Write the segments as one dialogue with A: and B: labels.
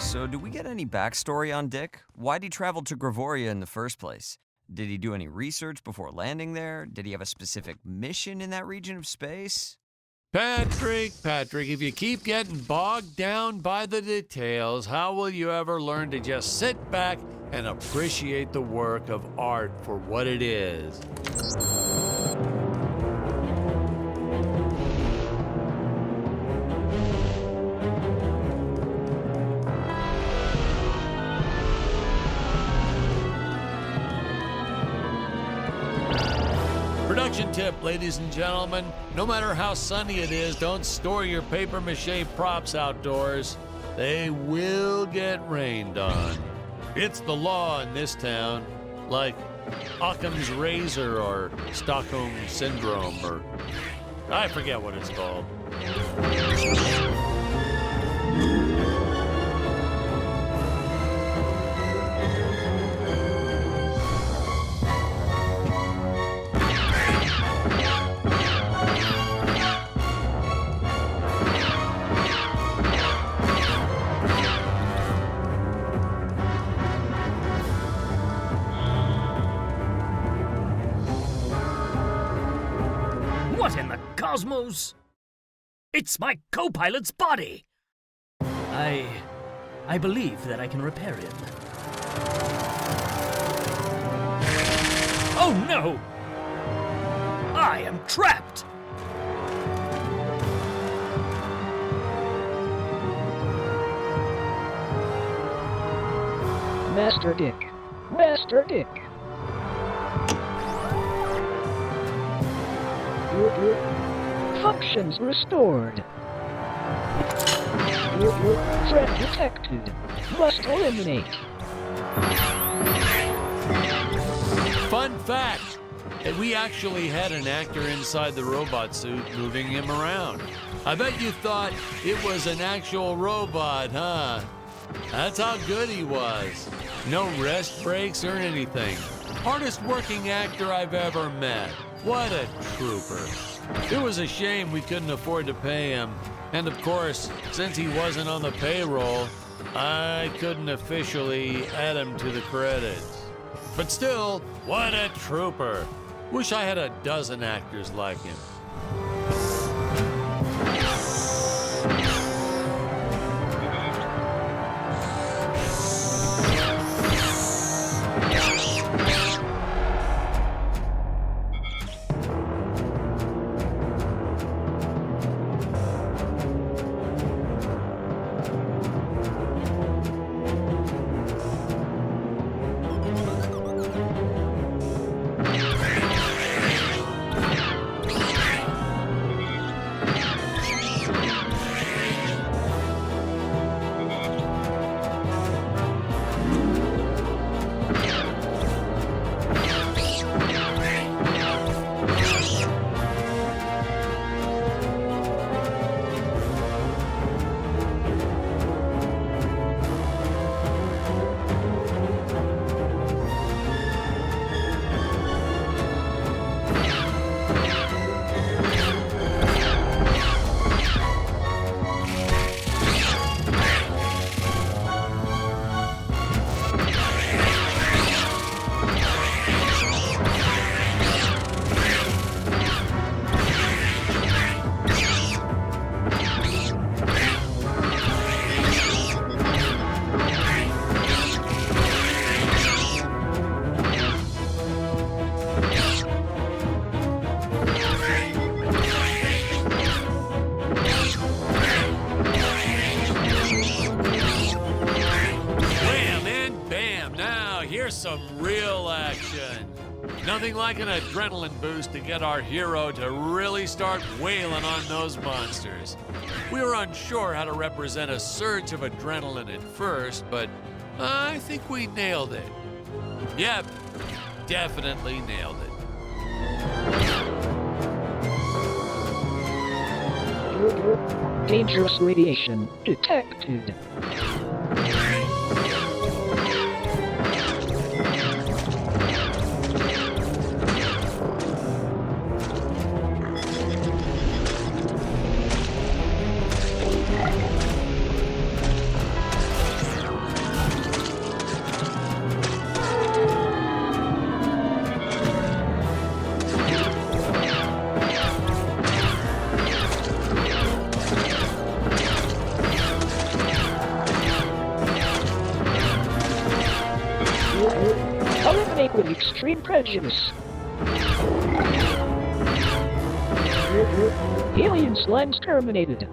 A: So do we get any backstory on Dick? Why'd he travel to Gravoria in the first place? Did he do any research before landing there? Did he have a specific mission in that region of space?
B: Patrick, if you keep getting bogged down by the details, how will you ever learn to just sit back and appreciate the work of art for what it is? Production tip, ladies and gentlemen, no matter how sunny it is, don't store your papier-mâché props outdoors. They will get rained on. It's the law in this town, like Occam's razor or Stockholm syndrome, or I forget what it's called.
C: What in the cosmos? It's my co-pilot's body! I believe that I can repair him. Oh no! I am trapped!
D: Master Dick. Master Dick. Functions restored. Threat detected. Must eliminate.
B: Fun fact, that we actually had an actor inside the robot suit moving him around. I bet you thought it was an actual robot, huh? That's how good he was. No rest breaks or anything. Hardest working actor I've ever met. What a trooper. It was a shame we couldn't afford to pay him. And of course, since he wasn't on the payroll, I couldn't officially add him to the credits. But still, what a trooper. Wish I had a dozen actors like him. Some real action. Nothing like an adrenaline boost to get our hero to really start wailing on those monsters. We were unsure how to represent a surge of adrenaline at first, but I think we nailed it. Yep, definitely nailed it.
D: Dangerous radiation detected. remake with extreme prejudice. Alien slimes terminated.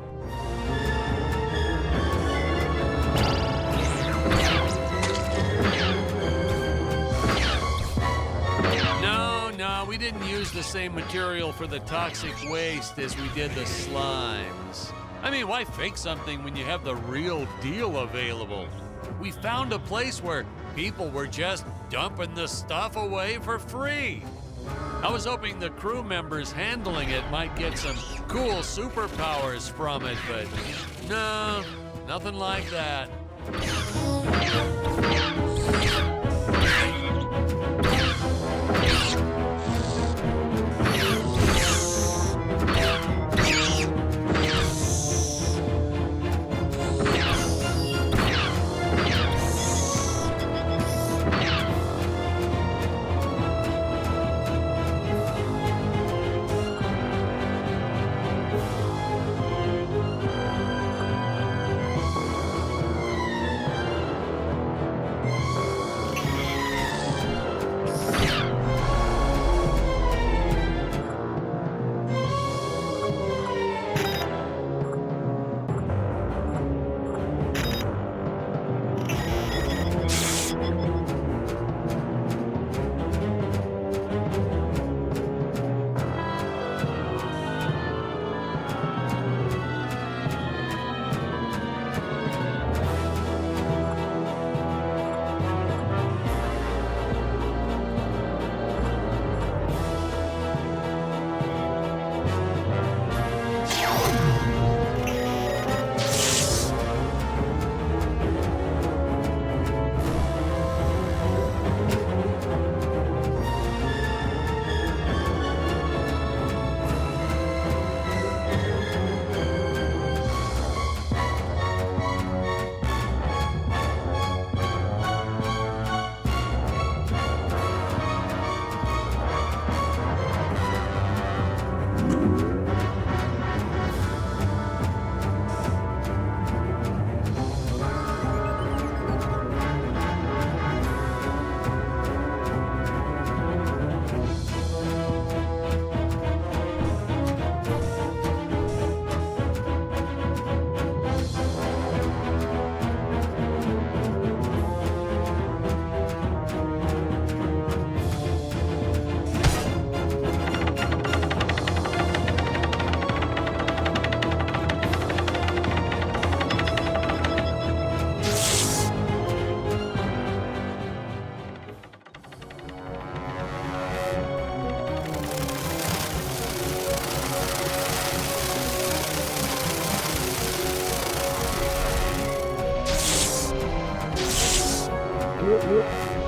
B: No, we didn't use the same material for the toxic waste as we did the slimes. I mean, why fake something when you have the real deal available? We found a place where people were just dumping the stuff away for free. I was hoping the crew members handling it might get some cool superpowers from it, but no, nothing like that.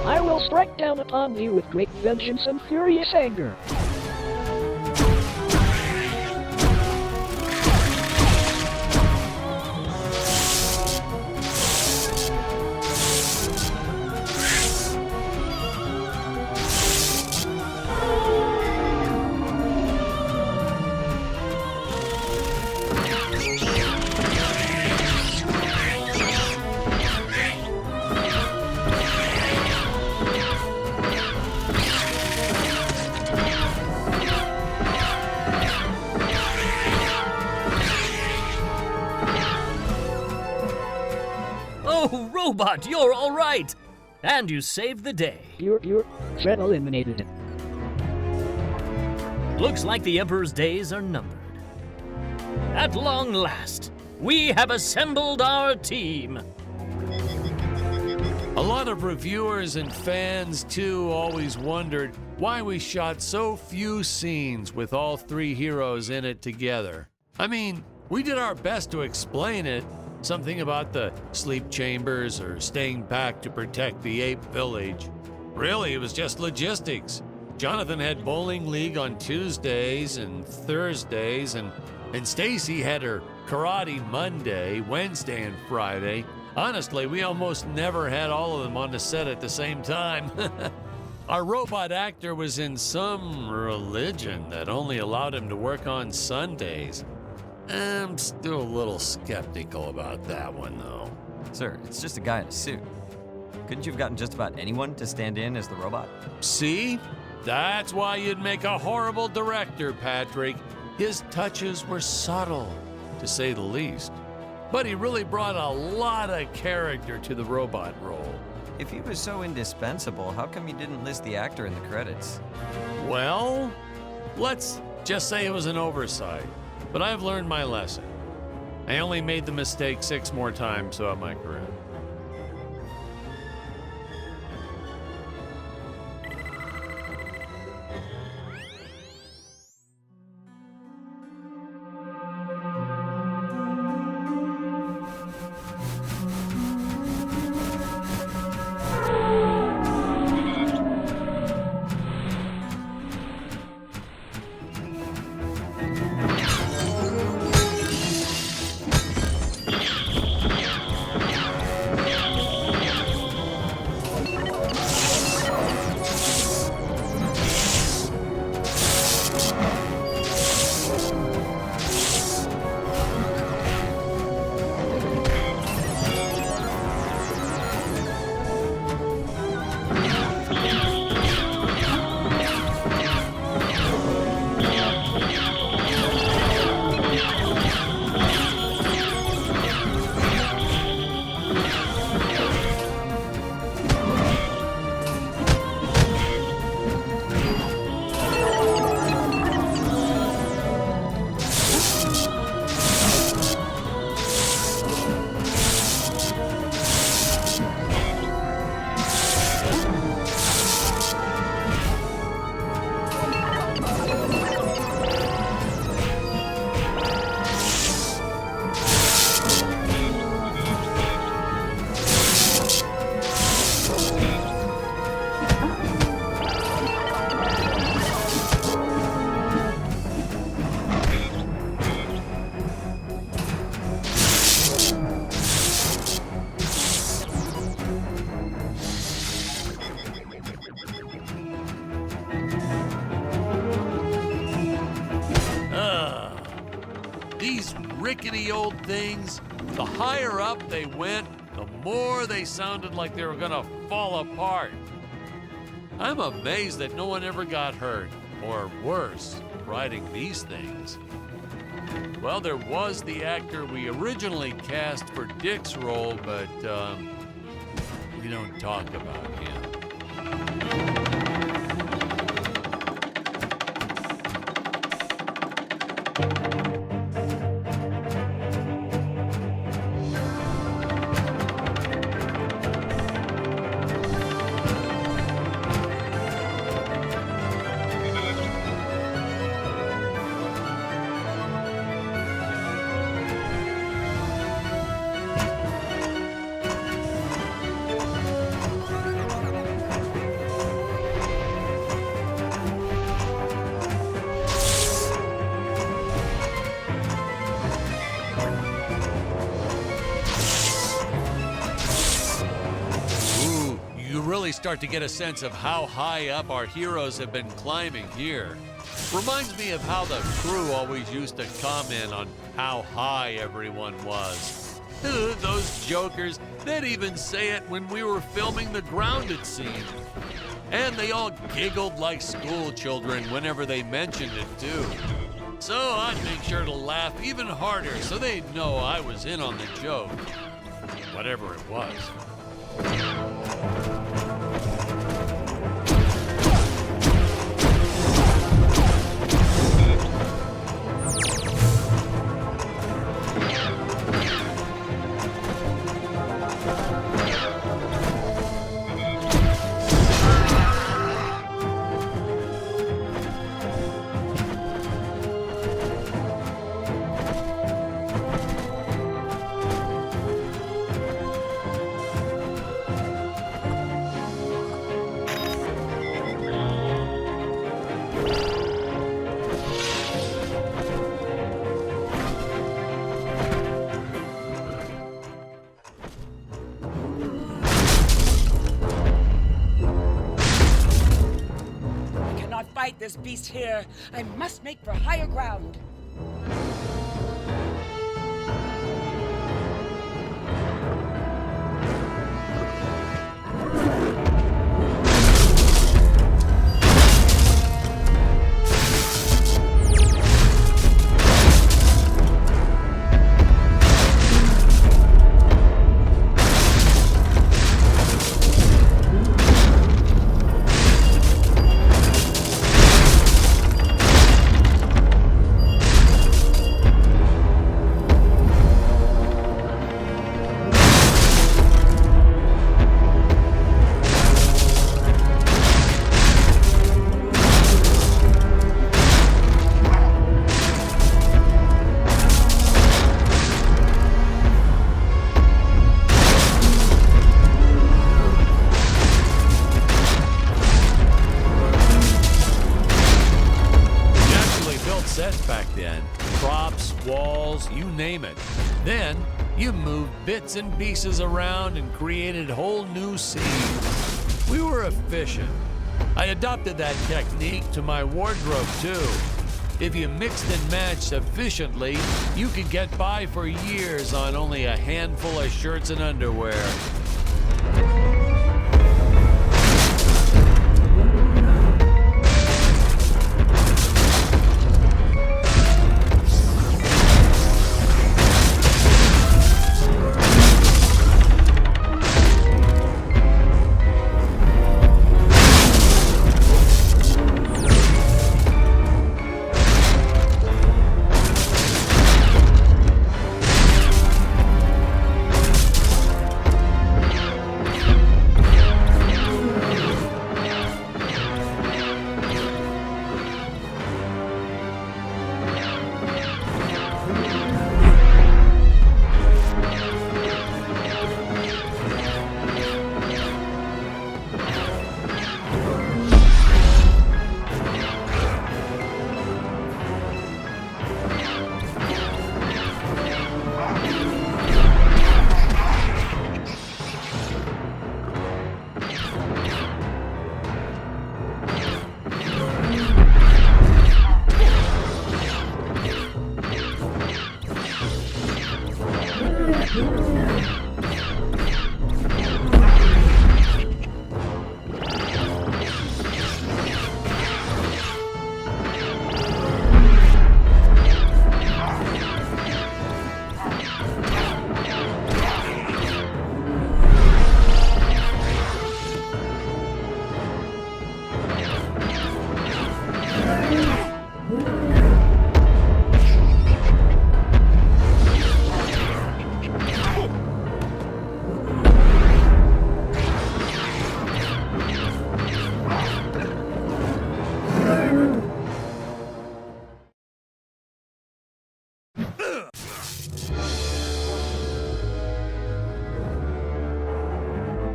D: I will strike down upon thee with great vengeance and furious anger.
C: Oh, Robot, you're all right! And you saved the day.
D: You're threat eliminated.
C: Looks like the Emperor's days are numbered. At long last, we have assembled our team.
B: A lot of reviewers and fans, too, always wondered why we shot so few scenes with all three heroes in it together. I mean, we did our best to explain it. Something about the sleep chambers or staying back to protect the ape village. Really, it was just logistics. Jonathan had bowling league on Tuesdays and Thursdays, and Stacy had her karate Monday, Wednesday, and Friday. Honestly, we almost never had all of them on the set at the same time. Our robot actor was in some religion that only allowed him to work on Sundays. I'm still a little skeptical about that one, though.
A: Sir, it's just a guy in a suit. Couldn't you have gotten just about anyone to stand in as the robot?
B: See? That's why you'd make a horrible director, Patrick. His touches were subtle, to say the least. But he really brought a lot of character to the robot role.
A: If he was so indispensable, how come you didn't list the actor in the credits?
B: Well, let's just say it was an oversight. But I've learned my lesson. I only made the mistake 6 more times throughout my career. These rickety old things, the higher up they went, the more they sounded like they were gonna fall apart. I'm amazed that no one ever got hurt, or worse, riding these things. Well, there was the actor we originally cast for Dick's role, but we don't talk about him. Really start to get a sense of how high up our heroes have been climbing here. Reminds me of how the crew always used to comment on how high everyone was. Those jokers, they'd even say it when we were filming the grounded scene. And they all giggled like school children whenever they mentioned it too. So I'd make sure to laugh even harder so they'd know I was in on the joke. Whatever it was.
E: Fight this beast here. I must make for higher ground.
B: you name it. Then, you moved bits and pieces around and created whole new scenes. We were efficient. I adopted that technique to my wardrobe, too. If you mixed and matched efficiently, you could get by for years on only a handful of shirts and underwear.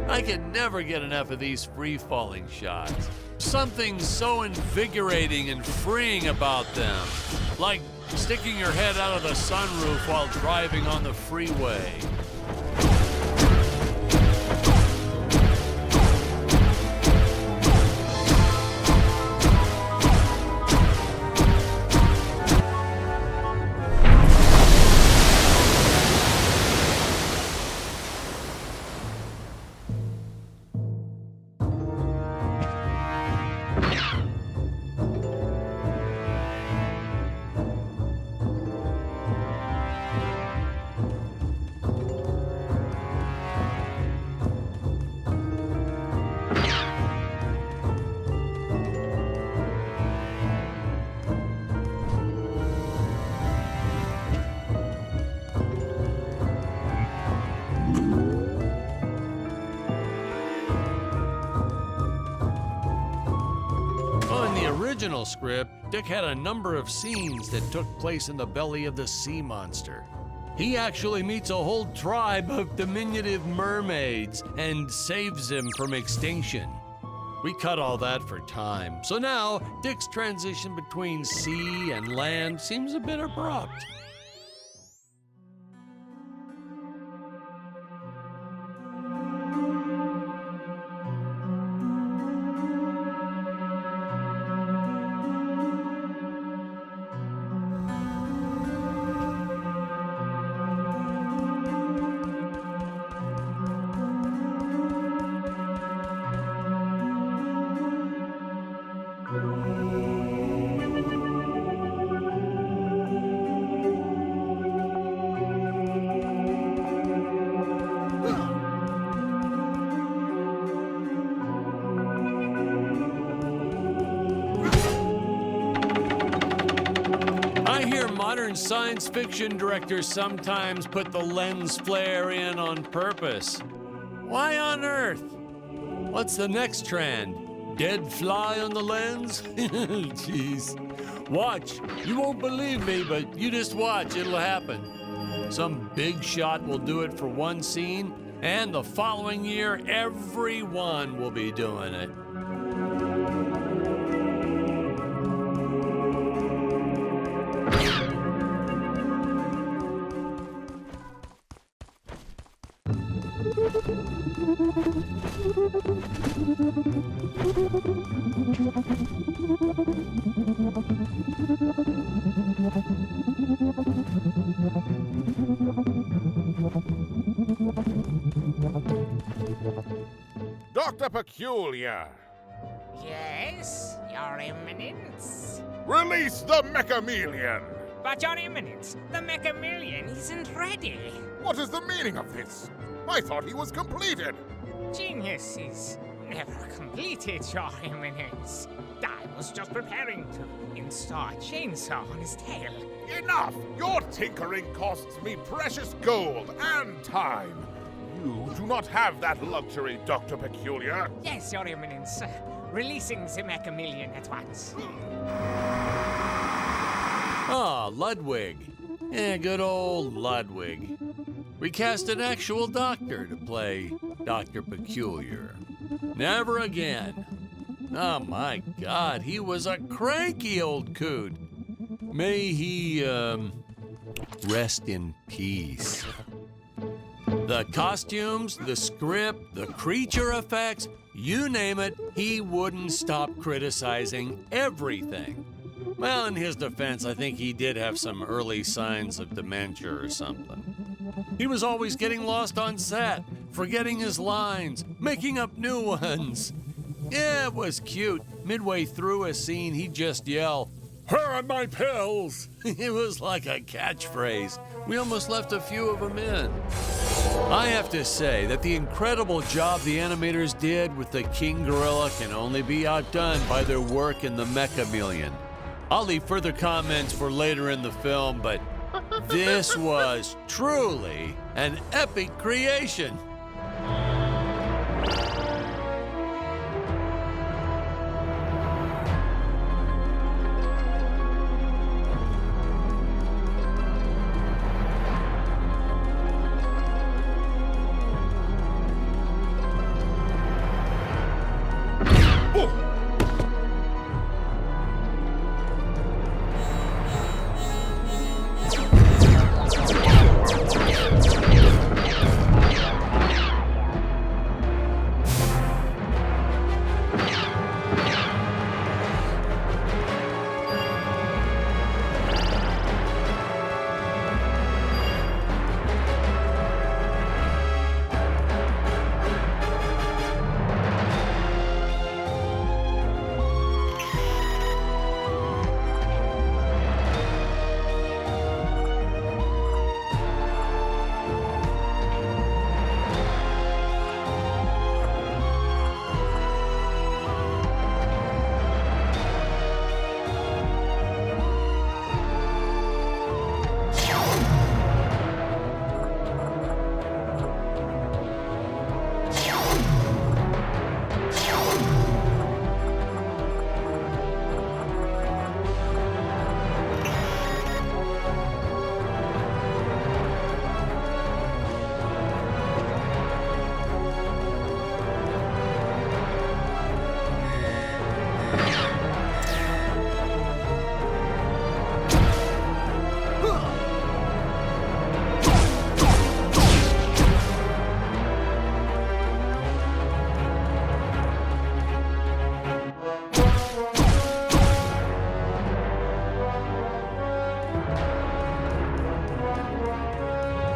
B: I can never get enough of these free-falling shots. Something so invigorating and freeing about them. Like sticking your head out of the sunroof while driving on the freeway. Original script, Dick had a number of scenes that took place in the belly of the sea monster. He actually meets a whole tribe of diminutive mermaids and saves them from extinction. We cut all that for time, so now Dick's transition between sea and land seems a bit abrupt. Modern science fiction directors sometimes put the lens flare in on purpose. Why on earth? What's the next trend? Dead fly on the lens? Jeez. Watch. You won't believe me, but you just watch. It'll happen. Some big shot will do it for one scene, and the following year, everyone will be doing it.
F: Dr. Peculiar,
G: Yes, Your Eminence.
F: release the Mechameleon!
G: But Your Eminence, the Mechameleon isn't ready.
F: What is the meaning of this? I thought he was completed.
G: Genius is never completed, Your Eminence. I was just preparing to install a chainsaw on his tail.
F: Enough! Your tinkering costs me precious gold and time. You do not have that luxury, Dr. Peculiar.
G: Yes, Your Eminence. Releasing the Mechameleon at once.
B: Ah, Ludwig. Yeah, good old Ludwig. We cast an actual doctor to play Dr. Peculiar. Never again. Oh my God, he was a cranky old coot. May he, rest in peace. The costumes, the script, the creature effects, you name it, he wouldn't stop criticizing everything. Well, in his defense, I think he did have some early signs of dementia or something. He was always getting lost on set, forgetting his lines, making up new ones. Yeah, it was cute. Midway through a scene, he'd just yell, "Where are my pills?" It was like a catchphrase. We almost left a few of them in. I have to say that the incredible job the animators did with the King Gorilla can only be outdone by their work in the Mechameleon. I'll leave further comments for later in the film, but this was truly an epic creation.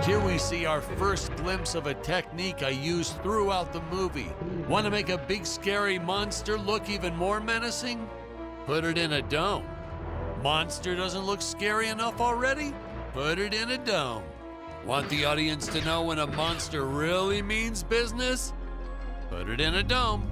B: Here we see our first glimpse of a technique I used throughout the movie. Want to make a big scary monster look even more menacing? Put it in a dome. Monster doesn't look scary enough already? Put it in a dome. Want the audience to know when a monster really means business? Put it in a dome.